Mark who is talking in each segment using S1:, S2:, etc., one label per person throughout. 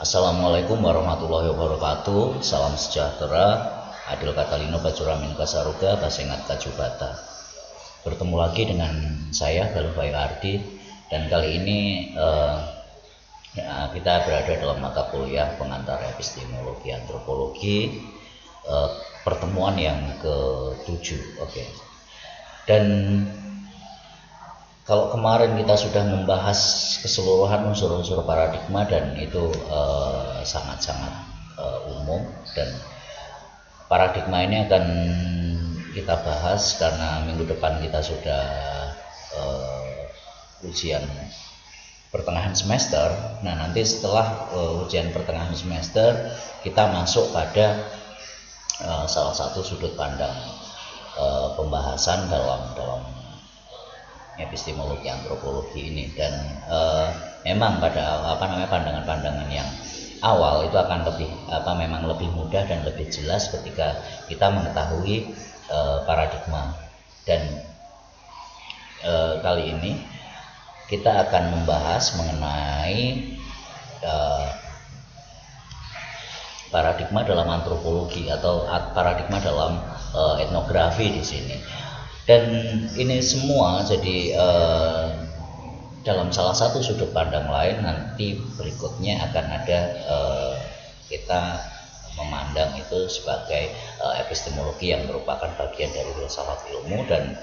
S1: Assalamualaikum warahmatullahi wabarakatuh. Salam sejahtera. Adil Katalino Bacuramin Kasaruga Basengat Kajubata. Bertemu lagi dengan saya Galuh Bayu Ardi, dan kali ini kita berada dalam mata kuliah pengantar epistemologi antropologi, pertemuan yang ke-7. Dan kalau kemarin kita sudah membahas keseluruhan unsur-unsur paradigma, dan itu sangat-sangat umum, dan paradigma ini akan kita bahas karena minggu depan kita sudah ujian pertengahan semester. Nah, nanti setelah ujian pertengahan semester kita masuk pada salah satu sudut pandang pembahasan dalam epistemologi antropologi ini, dan memang pada pandangan-pandangan yang awal itu akan lebih mudah dan lebih jelas ketika kita mengetahui paradigma. Dan kali ini kita akan membahas mengenai paradigma dalam antropologi atau paradigma dalam etnografi di sini. Dan ini semua jadi dalam salah satu sudut pandang lain. Nanti berikutnya akan ada kita memandang itu sebagai epistemologi yang merupakan bagian dari filsafat ilmu, dan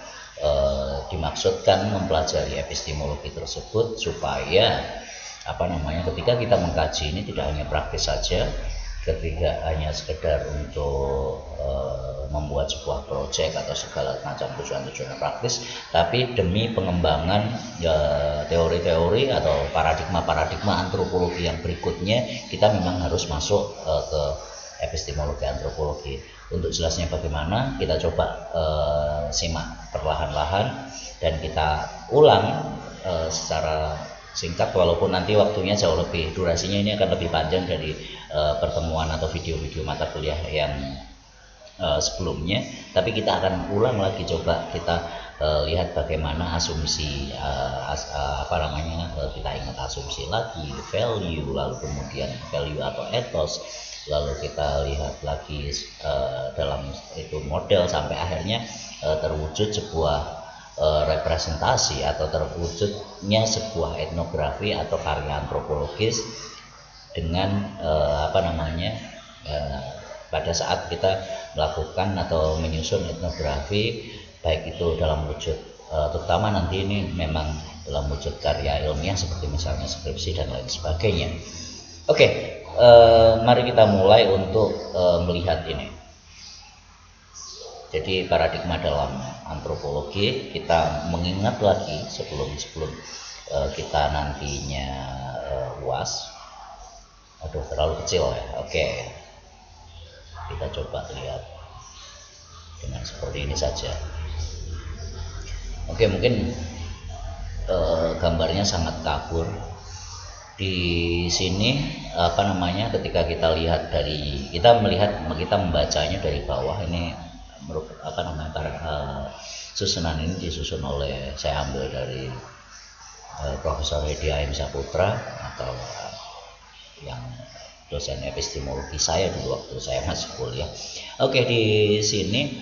S1: dimaksudkan mempelajari epistemologi tersebut supaya ketika kita mengkaji ini tidak hanya praktis saja, ketika hanya sekedar untuk membuat sebuah proyek atau segala macam tujuan-tujuan praktis, tapi demi pengembangan teori-teori atau paradigma-paradigma antropologi yang berikutnya, kita memang harus masuk ke epistemologi antropologi. Untuk jelasnya bagaimana, kita coba simak perlahan-lahan dan kita ulang secara singkat, walaupun nanti waktunya jauh lebih, durasinya ini akan lebih panjang dari pertemuan atau video-video mata kuliah yang sebelumnya. Tapi kita akan ulang lagi, coba kita lihat bagaimana asumsi kita ingat asumsi lagi, value, lalu kemudian value atau ethos, lalu kita lihat lagi dalam itu model sampai akhirnya terwujud sebuah representasi atau terwujudnya sebuah etnografi atau karya antropologis dengan pada saat kita melakukan atau menyusun etnografi, baik itu dalam wujud terutama nanti ini memang dalam wujud karya ilmiah seperti misalnya skripsi dan lain sebagainya. Mari kita mulai untuk melihat ini. Jadi paradigma dalam antropologi, kita mengingat lagi sebelum kita nantinya UAS. Terlalu kecil ya. Kita coba lihat dengan seperti ini saja. Mungkin gambarnya sangat kabur. Di sini ketika kita lihat kita membacanya dari bawah, ini susunan ini disusun oleh, saya ambil dari Profesor Hedi A.M. Saputra atau yang dosen epistemologi saya dulu waktu saya masih kuliah. Di sini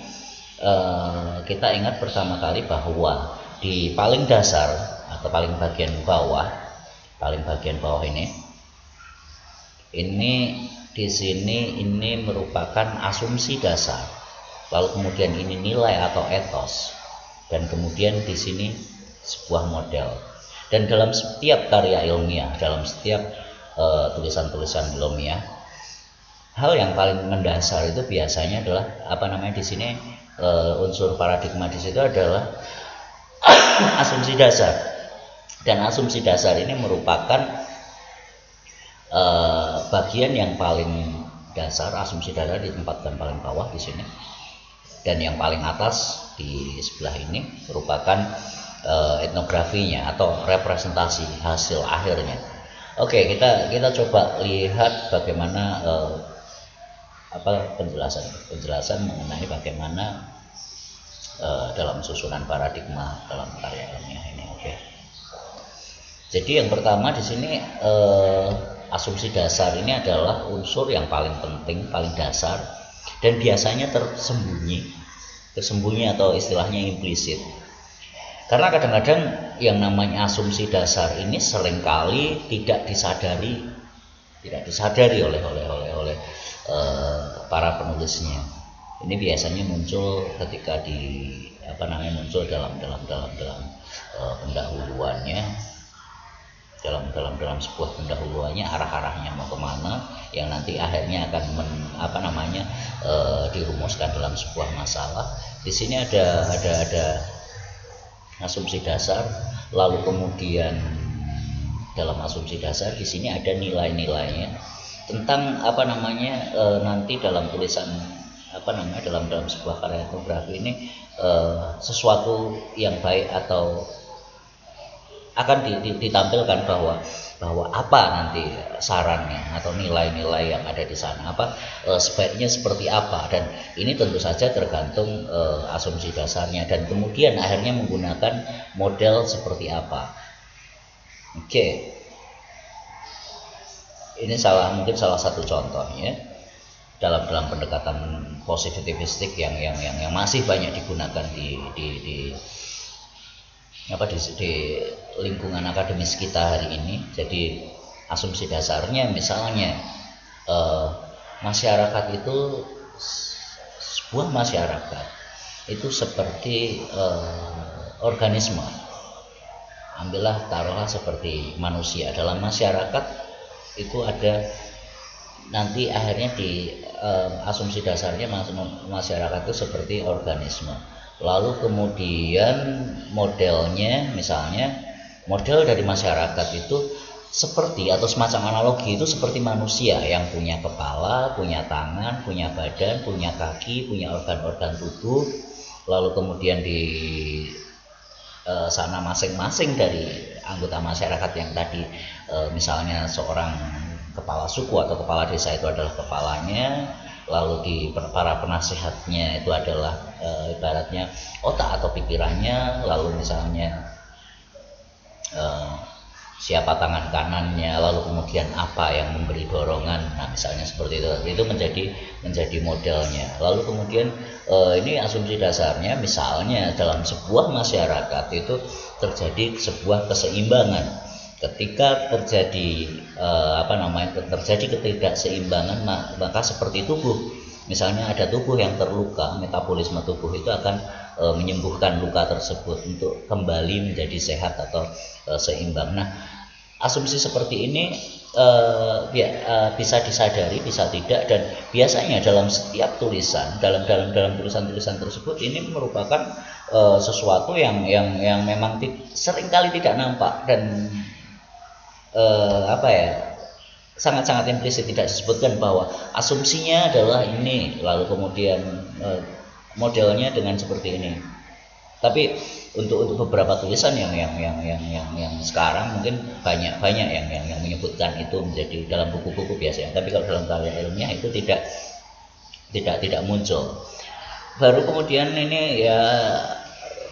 S1: kita ingat pertama kali bahwa di paling dasar atau paling bagian bawah ini di sini ini merupakan asumsi dasar, lalu kemudian ini nilai atau ethos, dan kemudian di sini sebuah model. Dan dalam setiap karya ilmiah, dalam setiap tulisan-tulisan ilmiah, hal yang paling mendasar itu biasanya adalah di sini unsur paradigma di situ adalah asumsi dasar. Dan asumsi dasar ini merupakan bagian yang paling dasar. Asumsi dasar ditempatkan paling bawah di sini, dan yang paling atas di sebelah ini merupakan etnografinya atau representasi hasil akhirnya. Kita coba lihat bagaimana penjelasan mengenai bagaimana dalam susunan paradigma dalam karya ilmiah ini. Jadi yang pertama di sini asumsi dasar ini adalah unsur yang paling penting, paling dasar, dan biasanya tersembunyi atau istilahnya implisit. Karena kadang-kadang yang namanya asumsi dasar ini seringkali tidak disadari oleh para penulisnya. Ini biasanya muncul ketika muncul dalam pendahuluannya, dalam sebuah pendahuluannya, arah-arahnya mau kemana, yang nanti akhirnya akan dirumuskan dalam sebuah masalah. Di sini ada asumsi dasar, lalu kemudian dalam asumsi dasar di sini ada nilai-nilainya tentang nanti dalam tulisan dalam sebuah karya etnografi ini sesuatu yang baik atau akan ditampilkan bahwa apa nanti sarannya atau nilai-nilai yang ada di sana, sebaiknya seperti apa, dan ini tentu saja tergantung asumsi dasarnya dan kemudian akhirnya menggunakan model seperti apa. Oke. Ini mungkin salah satu contohnya dalam pendekatan positivistik yang masih banyak digunakan di lingkungan akademis kita hari ini. Jadi asumsi dasarnya misalnya sebuah masyarakat itu seperti organisme. Taruhlah seperti manusia. Dalam masyarakat itu ada nanti akhirnya di asumsi dasarnya masyarakat itu seperti organisme. Lalu kemudian modelnya, misalnya model dari masyarakat itu seperti atau semacam analogi itu seperti manusia yang punya kepala, punya tangan, punya badan, punya kaki, punya organ-organ tubuh. Lalu kemudian di sana masing-masing dari anggota masyarakat yang tadi misalnya seorang kepala suku atau kepala desa itu adalah kepalanya, lalu di para penasihatnya itu adalah ibaratnya otak atau pikirannya, lalu misalnya siapa tangan kanannya, lalu kemudian apa yang memberi dorongan, nah misalnya seperti itu menjadi modelnya. Lalu kemudian ini asumsi dasarnya, misalnya dalam sebuah masyarakat itu terjadi sebuah keseimbangan. Ketika terjadi ketidakseimbangan, maka seperti tubuh, misalnya ada tubuh yang terluka, metabolisme tubuh itu akan menyembuhkan luka tersebut untuk kembali menjadi sehat atau seimbang. Nah, asumsi seperti ini bisa disadari, bisa tidak, dan biasanya dalam setiap tulisan, dalam tulisan-tulisan tersebut ini merupakan sesuatu yang memang seringkali tidak nampak dan sangat-sangat implisit, tidak disebutkan bahwa asumsinya adalah ini, lalu kemudian modelnya dengan seperti ini. Tapi untuk beberapa tulisan yang sekarang mungkin banyak yang menyebutkan itu menjadi dalam buku-buku biasanya. Tapi kalau dalam karya ilmiah itu tidak muncul. Baru kemudian ini ya,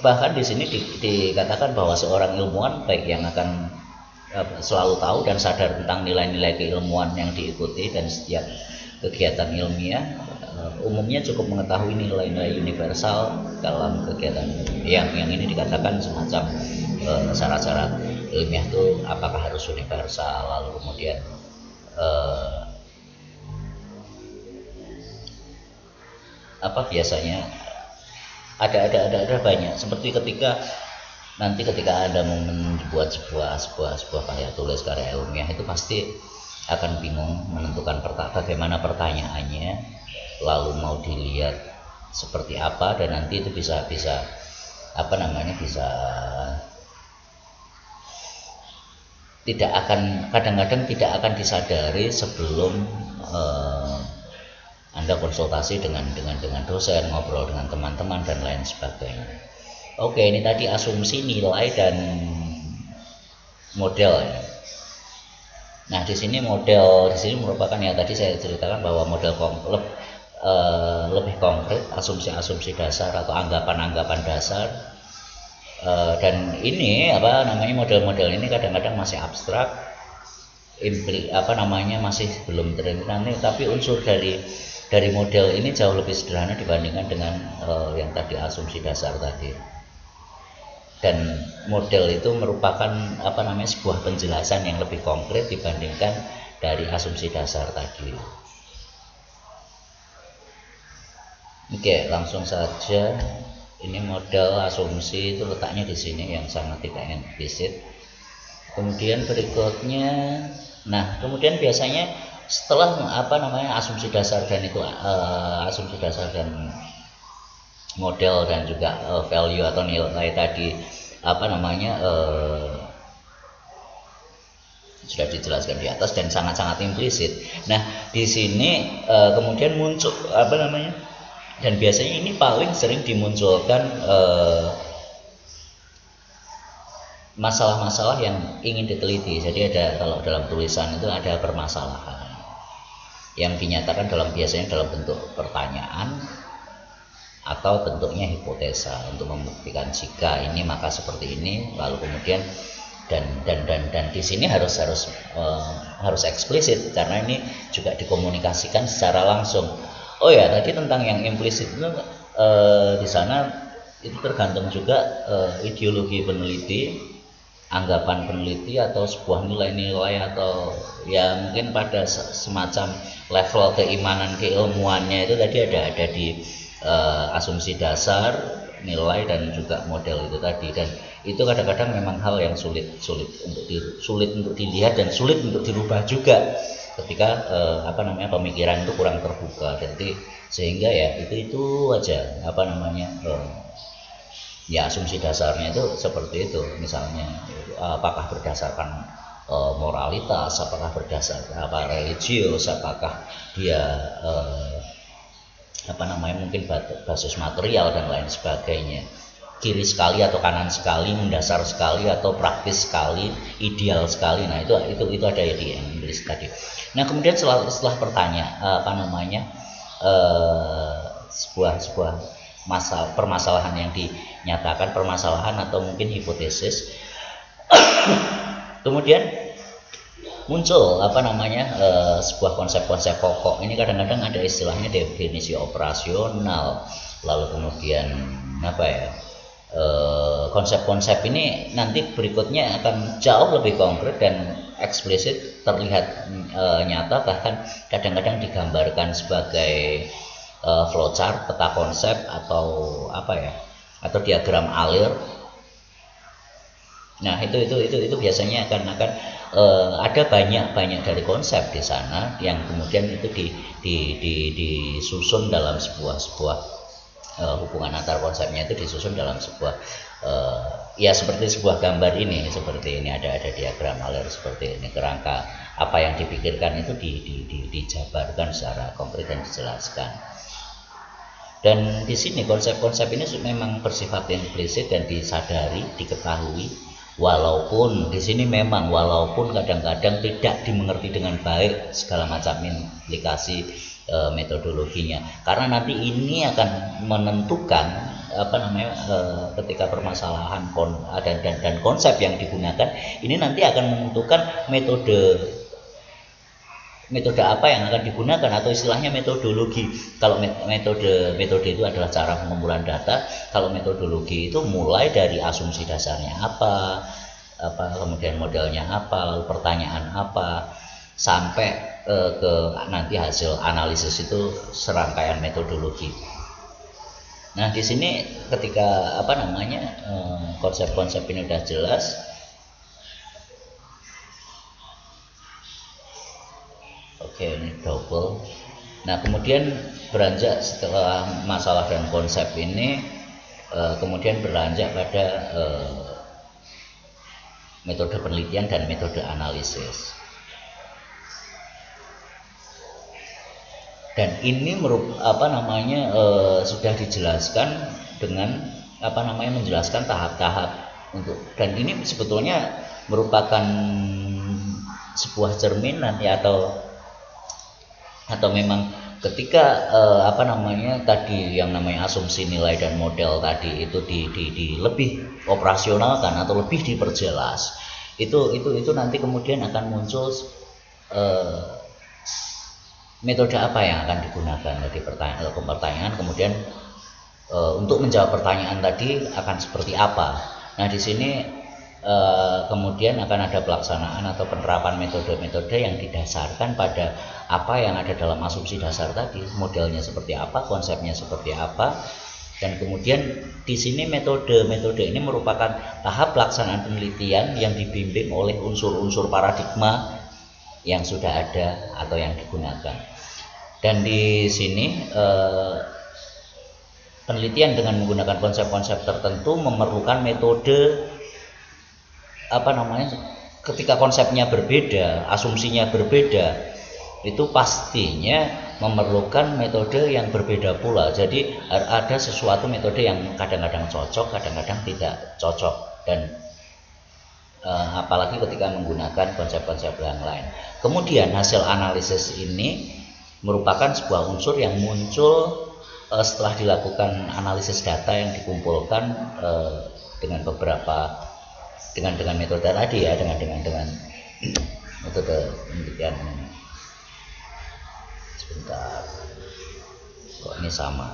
S1: bahkan di sini dikatakan bahwa seorang ilmuwan baik yang akan selalu tahu dan sadar tentang nilai-nilai keilmuan yang diikuti dan setiap kegiatan ilmiah umumnya cukup mengetahui nilai-nilai universal dalam kegiatan yang ini dikatakan semacam syarat-syarat ilmiah itu apakah harus universal, lalu kemudian biasanya ada banyak, seperti ketika Anda membuat sebuah karya tulis, karya ilmiah, itu pasti akan bingung menentukan bagaimana pertanyaannya, lalu mau dilihat seperti apa, dan nanti itu bisa kadang-kadang tidak akan disadari sebelum Anda konsultasi dengan dosen, ngobrol dengan teman-teman dan lain sebagainya. Oke, ini tadi asumsi, nilai, dan model. Nah, di sini merupakan yang tadi saya ceritakan bahwa model lebih konkret, asumsi dasar atau anggapan dasar. Dan ini model-model ini kadang-kadang masih abstrak. masih belum terdeteksi, tapi unsur dari model ini jauh lebih sederhana dibandingkan dengan yang tadi asumsi dasar tadi. Dan model itu merupakan sebuah penjelasan yang lebih konkret dibandingkan dari asumsi dasar tadi. Oke, langsung saja. Ini model asumsi itu letaknya di sini yang sangat tidak implisit. Kemudian berikutnya, kemudian biasanya setelah asumsi dasar dan asumsi dasar dan model dan juga value atau nilai tadi sudah dijelaskan di atas dan sangat-sangat implisit. Nah, di sini kemudian muncul dan biasanya ini paling sering dimunculkan masalah-masalah yang ingin diteliti. Jadi kalau dalam tulisan itu ada permasalahan yang dinyatakan biasanya dalam bentuk pertanyaan atau bentuknya hipotesa untuk membuktikan jika ini maka seperti ini, lalu kemudian dan di sini harus eksplisit karena ini juga dikomunikasikan secara langsung. Oh ya, tadi tentang yang implisit itu di sana itu tergantung juga ideologi peneliti, anggapan peneliti atau sebuah nilai-nilai atau ya mungkin pada semacam level keimanan keilmuannya itu tadi ada di asumsi dasar, nilai dan juga model itu tadi. Dan itu kadang-kadang memang hal yang sulit untuk dilihat dan sulit untuk dirubah juga ketika pemikiran itu kurang terbuka. Jadi sehingga ya itu aja ya asumsi dasarnya itu seperti itu. Misalnya apakah berdasarkan moralitas, apakah berdasarkan religius, apakah dia mungkin basis material dan lain sebagainya, kiri sekali atau kanan sekali, mendasar sekali atau praktis sekali, ideal sekali. Nah itu ada ya di Inggris tadi. Nah kemudian setelah sebuah permasalahan yang dinyatakan, permasalahan atau mungkin hipotesis, kemudian muncul sebuah konsep-konsep pokok. Ini kadang-kadang ada istilahnya definisi operasional, lalu kemudian konsep-konsep ini nanti berikutnya akan jauh lebih konkret dan eksplisit, terlihat nyata, bahkan kadang-kadang digambarkan sebagai flowchart, peta konsep atau atau diagram alir. Nah itu biasanya akan ada banyak dari konsep di sana yang kemudian itu disusun dalam sebuah hubungan antar konsepnya itu disusun dalam sebuah ya seperti sebuah gambar ini, seperti ini ada diagram alir seperti ini. Kerangka apa yang dipikirkan itu dijabarkan secara konkret dan dijelaskan. Dan di sini konsep-konsep ini memang bersifat implisit dan disadari, diketahui, walaupun di sini walaupun kadang-kadang tidak dimengerti dengan baik segala macam implikasi metodologinya, karena nanti ini akan menentukan ketika permasalahan dan konsep yang digunakan ini nanti akan menentukan metode apa yang akan digunakan atau istilahnya metodologi. Kalau metode itu adalah cara pengumpulan data, kalau metodologi itu mulai dari asumsi dasarnya apa kemudian modelnya apa, lalu pertanyaan apa, sampai ke nanti hasil analisis itu serangkaian metodologi. Nah di sini ketika konsep-konsep ini sudah jelas, oke, ini double. Nah kemudian beranjak setelah masalah dan konsep ini kemudian beranjak pada metode penelitian dan metode analisis. Dan ini sudah dijelaskan dengan menjelaskan tahap-tahap untuk, dan ini sebetulnya merupakan sebuah cerminan ya atau memang ketika tadi yang namanya asumsi nilai dan model tadi itu di lebih operasionalkan atau lebih diperjelas, itu nanti kemudian akan muncul metode apa yang akan digunakan. Jadi pertanyaan kemudian untuk menjawab pertanyaan tadi akan seperti apa. Nah di sini kemudian akan ada pelaksanaan atau penerapan metode-metode yang didasarkan pada apa yang ada dalam asumsi dasar tadi, modelnya seperti apa, konsepnya seperti apa, dan kemudian di sini metode-metode ini merupakan tahap pelaksanaan penelitian yang dibimbing oleh unsur-unsur paradigma yang sudah ada atau yang digunakan. Dan di sini penelitian dengan menggunakan konsep-konsep tertentu memerlukan metode ketika konsepnya berbeda, asumsinya berbeda, itu pastinya memerlukan metode yang berbeda pula. Jadi ada sesuatu metode yang kadang-kadang cocok, kadang-kadang tidak cocok, dan apalagi ketika menggunakan konsep-konsep yang lain. Kemudian hasil analisis ini merupakan sebuah unsur yang muncul setelah dilakukan analisis data yang dikumpulkan dengan metode tadi ya, dengan metode penelitian. Sebentar, kok ini sama?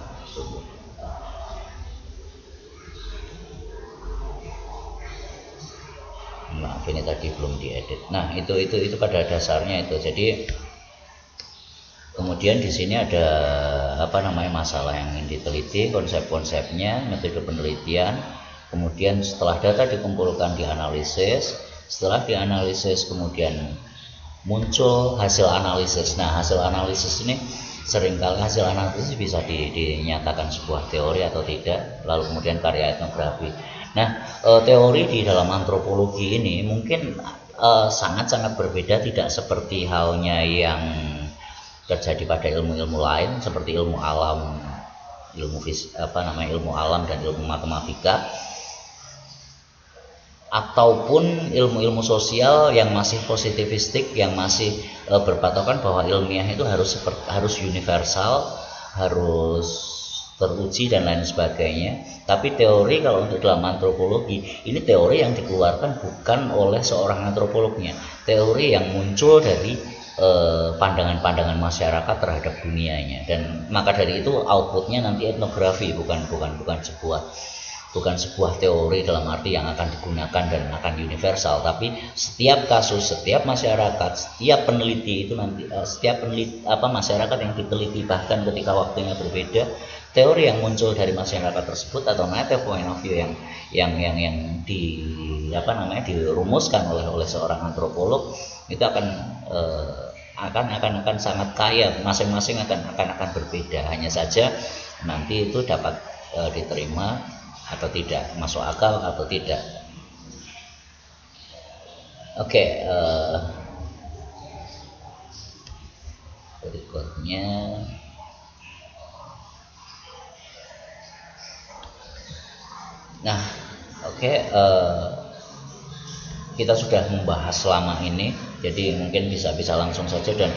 S1: Maaf, ini tadi belum diedit. Nah itu pada dasarnya itu. Jadi kemudian di sini ada masalah yang ingin diteliti, konsep-konsepnya, metode penelitian. Kemudian setelah data dikumpulkan, dianalisis. Setelah dianalisis kemudian muncul hasil analisis. Nah hasil analisis ini seringkali hasil analisis bisa dinyatakan sebuah teori atau tidak. Lalu kemudian karya etnografi. Nah teori di dalam antropologi ini mungkin sangat-sangat berbeda, tidak seperti halnya yang terjadi pada ilmu-ilmu lain seperti ilmu alam, ilmu alam dan ilmu matematika, ataupun ilmu-ilmu sosial yang masih positivistik, yang masih berpatokan bahwa ilmiah itu harus universal, harus teruji dan lain sebagainya. Tapi teori kalau untuk dalam antropologi ini teori yang dikeluarkan bukan oleh seorang antropolognya, teori yang muncul dari pandangan-pandangan masyarakat terhadap dunianya, dan maka dari itu outputnya nanti etnografi, bukan sebuah teori dalam arti yang akan digunakan dan akan universal, tapi setiap kasus, setiap masyarakat, setiap peneliti itu nanti masyarakat yang diteliti, bahkan ketika waktunya berbeda, teori yang muncul dari masyarakat tersebut atau native point of view yang dirumuskan oleh seorang antropolog itu akan sangat kaya, masing-masing akan berbeda. Hanya saja nanti itu dapat diterima atau tidak, masuk akal atau tidak. Oke, berikutnya kita sudah membahas selama ini, jadi mungkin bisa langsung saja. Dan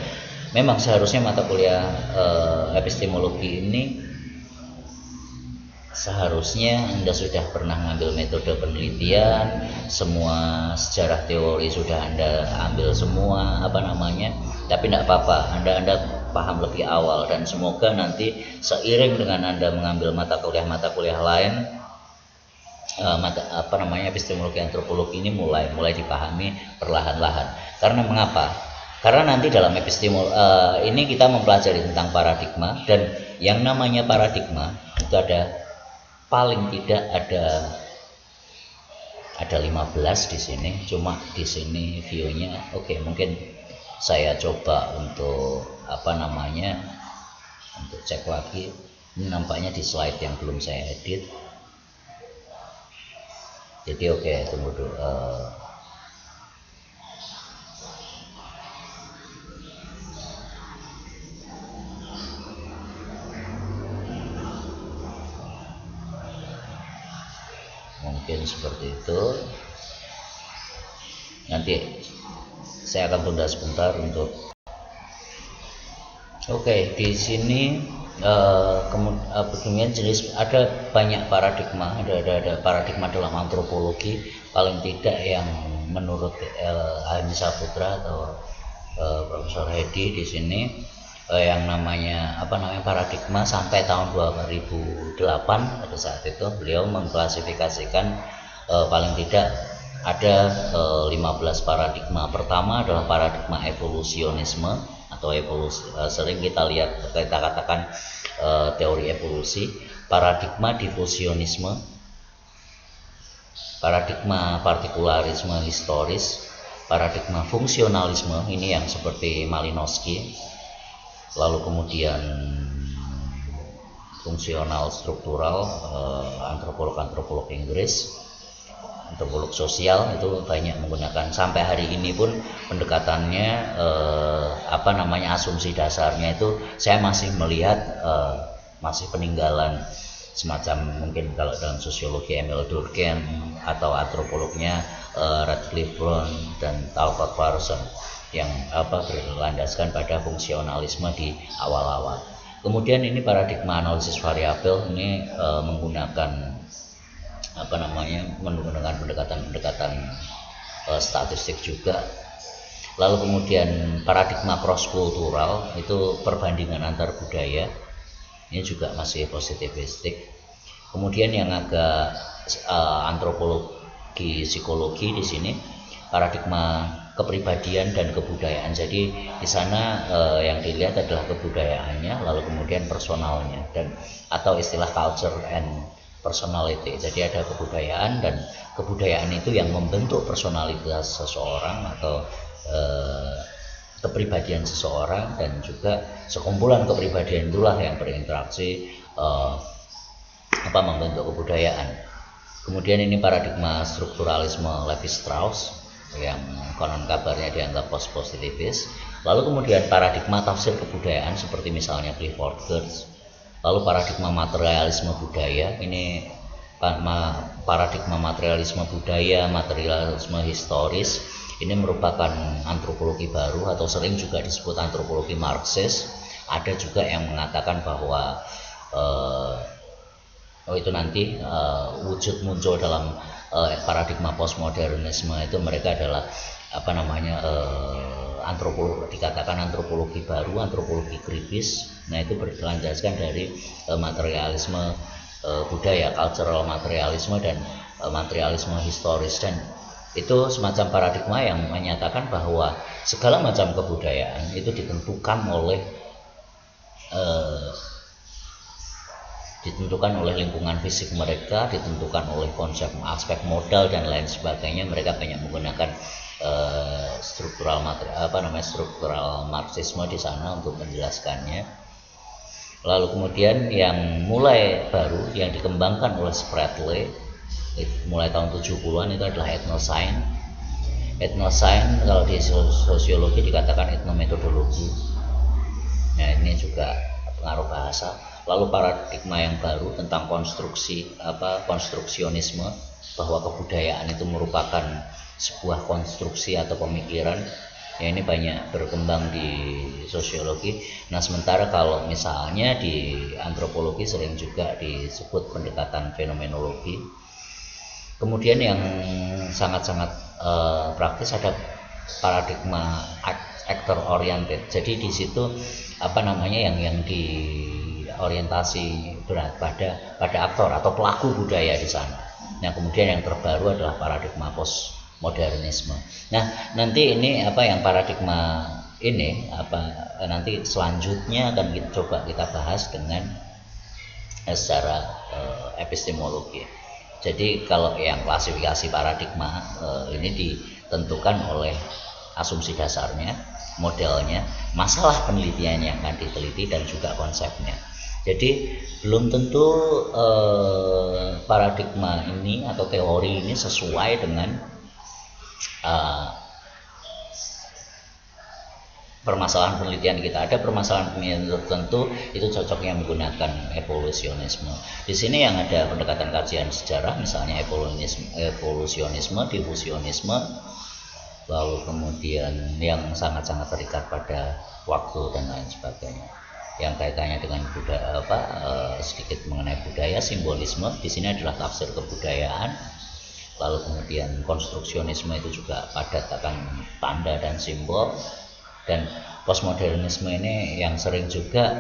S1: memang seharusnya mata kuliah epistemologi ini seharusnya Anda sudah pernah mengambil metode penelitian, semua sejarah teori sudah Anda ambil semua, tapi tidak apa-apa, Anda paham lebih awal, dan semoga nanti seiring dengan Anda mengambil mata kuliah lain, epistemologi antropologi ini mulai dipahami perlahan-lahan. Karena mengapa? Karena nanti dalam ini kita mempelajari tentang paradigma, dan yang namanya paradigma itu paling tidak ada 15 di sini. Cuma di sini view-nya mungkin saya coba untuk untuk cek lagi. Ini nampaknya di slide yang belum saya edit. Jadi tunggu dulu. Mungkin seperti itu. Nanti saya akan tunda sebentar untuk. Di sini kemudian jenis, ada banyak paradigma, ada paradigma dalam antropologi, paling tidak yang menurut Ahimsa Putra atau Profesor Hedi di sini yang namanya paradigma sampai tahun 2008 pada saat itu beliau mengklasifikasikan paling tidak ada 15 paradigma. Pertama adalah paradigma evolusionisme atau evolusi, sering kita katakan teori evolusi, paradigma diffusionisme, paradigma partikularisme historis, paradigma fungsionalisme, ini yang seperti Malinowski, lalu kemudian fungsional struktural, antropolog Inggris, antropolog sosial itu banyak menggunakan. Sampai hari ini pun pendekatannya asumsi dasarnya itu saya masih melihat masih peninggalan semacam, mungkin kalau dalam sosiologi Emil Durkheim atau antropolognya Radcliffe Brown dan Talcott Parsons yang berlandaskan pada fungsionalisme di awal-awal. Kemudian ini paradigma analisis variabel ini menggunakan pendekatan statistik juga. Lalu kemudian paradigma cross kultural itu perbandingan antar budaya, ini juga masih positivistik. Kemudian yang agak antropologi psikologi di sini paradigma kepribadian dan kebudayaan. Jadi di sana yang dilihat adalah kebudayaannya, lalu kemudian personalnya, dan atau istilah culture and personality. Jadi ada kebudayaan, dan kebudayaan itu yang membentuk personalitas seseorang atau kepribadian seseorang, dan juga sekumpulan kepribadian itulah yang berinteraksi membentuk kebudayaan. Kemudian ini paradigma strukturalisme Levi-Strauss yang konon kabarnya dianggap post-positivis. Lalu kemudian paradigma tafsir kebudayaan seperti misalnya Clifford Geertz. Lalu paradigma materialisme budaya, ini paradigma materialisme budaya, materialisme historis, ini merupakan antropologi baru atau sering juga disebut antropologi Marxis. Ada juga yang mengatakan bahwa itu nanti wujud muncul dalam paradigma postmodernisme itu mereka adalah dikatakan antropologi baru, antropologi kritis. Nah itu berlandaskan dari materialisme budaya, cultural materialisme, dan materialisme historis, dan itu semacam paradigma yang menyatakan bahwa segala macam kebudayaan itu ditentukan oleh lingkungan fisik mereka, ditentukan oleh konsep aspek modal dan lain sebagainya. Mereka banyak menggunakan struktural marxisme di sana untuk menjelaskannya. Lalu kemudian yang mulai baru yang dikembangkan oleh Spradley mulai tahun 70-an itu adalah etnoscience. Etnoscience kalau di sosiologi dikatakan etnometodologi. Nah ini juga pengaruh bahasa. Lalu paradigma yang baru tentang konstruksionisme, bahwa kebudayaan itu merupakan sebuah konstruksi atau pemikiran. Ya ini banyak berkembang di sosiologi. Nah sementara kalau misalnya di antropologi sering juga disebut pendekatan fenomenologi. Kemudian yang sangat-sangat praktis ada paradigma actor oriented. Jadi di situ yang diorientasi berat pada aktor atau pelaku budaya di sana. Nah kemudian yang terbaru adalah paradigma postmodernisme. Nah nanti ini yang paradigma ini nanti selanjutnya akan kita bahas dengan secara epistemologi. Jadi kalau yang klasifikasi paradigma ini ditentukan oleh asumsi dasarnya, modelnya, masalah penelitian yang akan diteliti, dan juga konsepnya. Jadi belum tentu paradigma ini atau teori ini sesuai dengan permasalahan penelitian kita. Ada permasalahan penelitian tertentu itu cocoknya menggunakan evolusionisme. Di sini yang ada pendekatan kajian sejarah, misalnya evolusionisme, diffusionisme, lalu kemudian yang sangat-sangat terikat pada waktu dan lain sebagainya. Yang kaitannya dengan budaya, sedikit mengenai budaya, simbolisme. Di sini adalah tafsir kebudayaan. Lalu kemudian konstruksionisme itu juga padat akan tanda dan simbol. Dan postmodernisme ini yang sering juga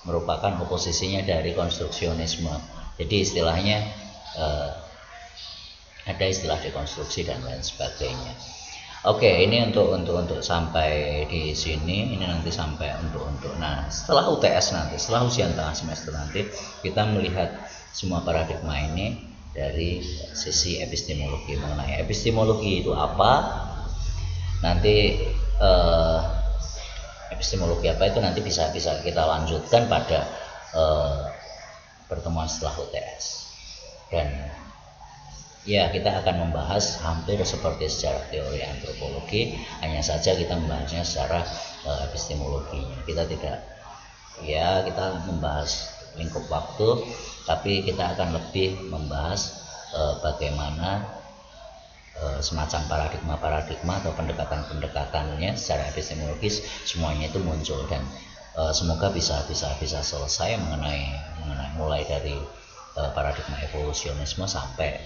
S1: merupakan oposisinya dari konstruksionisme. Jadi istilahnya ada istilah dekonstruksi dan lain sebagainya. Oke, ini untuk sampai di sini. Ini nanti sampai untuk. Nah, setelah UTS nanti, setelah ujian tengah semester nanti, kita melihat semua paradigma ini dari sisi epistemologi. Mengenai epistemologi itu apa? Nanti epistemologi apa itu nanti bisa kita lanjutkan pada pertemuan setelah UTS. Dan ya, kita akan membahas hampir seperti secara teori antropologi, hanya saja kita membahasnya secara epistemologinya. Kita tidak, ya kita membahas lingkup waktu, tapi kita akan lebih membahas bagaimana semacam paradigma atau pendekatan-pendekatannya secara epistemologis semuanya itu muncul. Dan semoga bisa selesai mengenai mulai dari paradigma evolusionisme sampai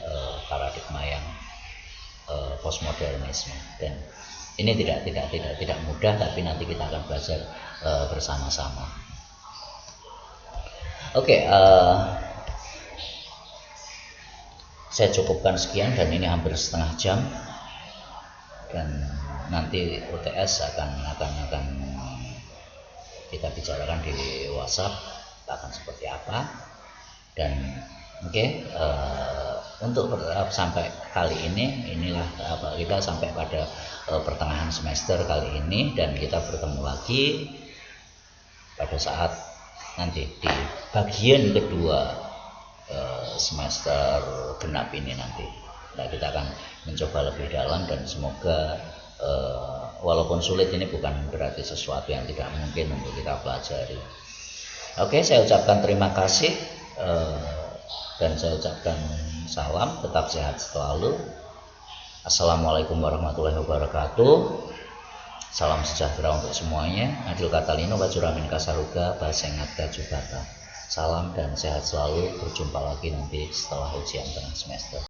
S1: paradigma yang postmodernisme. Dan ini tidak mudah, tapi nanti kita akan belajar bersama-sama. Oke, saya cukupkan sekian, dan ini hampir setengah jam, dan nanti UTS akan kita bicarakan di WhatsApp akan seperti apa. Dan untuk sampai kali inilah kita sampai pada pertengahan semester kali ini, dan kita bertemu lagi pada saat nanti di bagian kedua semester genap ini nanti. Nah, kita akan mencoba lebih dalam, dan semoga walaupun sulit, ini bukan berarti sesuatu yang tidak mungkin untuk kita pelajari. Oke, saya ucapkan terima kasih. Dan saya ucapkan salam, tetap sehat selalu. Assalamualaikum warahmatullahi wabarakatuh. Salam sejahtera untuk semuanya. Adil Katalino Bajuramin Kasaruga Basengat Kajubata. Salam dan sehat selalu. Berjumpa lagi nanti setelah ujian tengah semester.